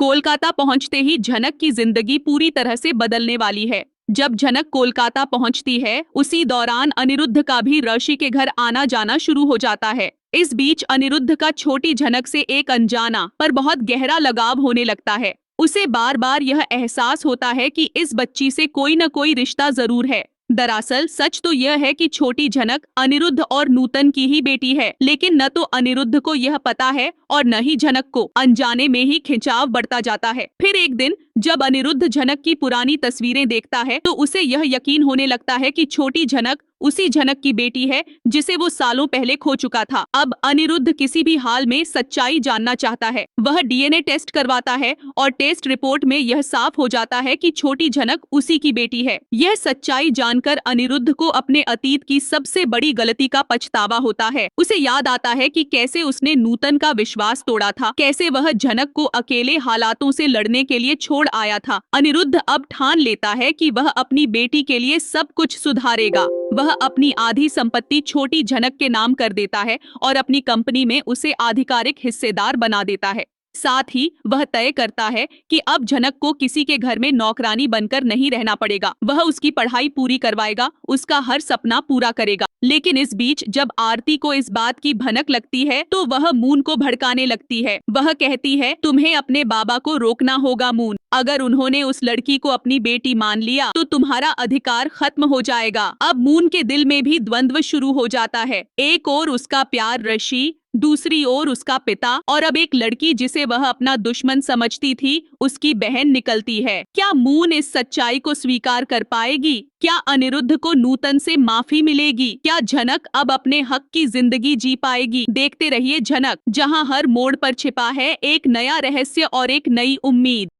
कोलकाता पहुंचते ही झनक की जिंदगी पूरी तरह से बदलने वाली है। जब झनक कोलकाता पहुंचती है, उसी दौरान अनिरुद्ध का भी ऋषि के घर आना जाना शुरू हो जाता है। इस बीच अनिरुद्ध का छोटी झनक से एक अनजाना पर बहुत गहरा लगाव होने लगता है। उसे बार बार यह एहसास होता है कि इस बच्ची से कोई न कोई रिश्ता जरूर है। दरअसल सच तो यह है कि छोटी झनक अनिरुद्ध और नूतन की ही बेटी है, लेकिन न तो अनिरुद्ध को यह पता है और न ही झनक को। अनजाने में ही खिंचाव बढ़ता जाता है। फिर एक दिन जब अनिरुद्ध झनक की पुरानी तस्वीरें देखता है तो उसे यह यकीन होने लगता है कि छोटी झनक उसी झनक की बेटी है जिसे वो सालों पहले खो चुका था। अब अनिरुद्ध किसी भी हाल में सच्चाई जानना चाहता है। वह डीएनए टेस्ट करवाता है और टेस्ट रिपोर्ट में यह साफ हो जाता है कि छोटी झनक उसी की बेटी है। यह सच्चाई जानकर अनिरुद्ध को अपने अतीत की सबसे बड़ी गलती का पछतावा होता है। उसे याद आता है कि कैसे उसने नूतन का विश्वास तोड़ा था, कैसे वह झनक को अकेले हालातों से लड़ने के लिए छोड़ आया था। अनिरुद्ध अब ठान लेता है कि वह अपनी बेटी के लिए सब कुछ सुधारेगा। वह अपनी आधी संपत्ति छोटी झनक के नाम कर देता है और अपनी कंपनी में उसे आधिकारिक हिस्सेदार बना देता है। साथ ही वह तय करता है कि अब झनक को किसी के घर में नौकरानी बनकर नहीं रहना पड़ेगा। वह उसकी पढ़ाई पूरी करवाएगा, उसका हर सपना पूरा करेगा। लेकिन इस बीच जब आरती को इस बात की भनक लगती है तो वह मून को भड़काने लगती है। वह कहती है, तुम्हें अपने बाबा को रोकना होगा मून। अगर उन्होंने उस लड़की को अपनी बेटी मान लिया तो तुम्हारा अधिकार खत्म हो जाएगा। अब मून के दिल में भी द्वंद्व शुरू हो जाता है। एक ओर उसका प्यार ऋषि, दूसरी ओर उसका पिता और अब एक लड़की जिसे वह अपना दुश्मन समझती थी, उसकी बहन निकलती है। क्या मून इस सच्चाई को स्वीकार कर पाएगी? क्या अनिरुद्ध को नूतन से माफी मिलेगी? क्या झनक अब अपने हक की जिंदगी जी पाएगी? देखते रहिए झनक, जहां हर मोड़ पर छिपा है एक नया रहस्य और एक नई उम्मीद।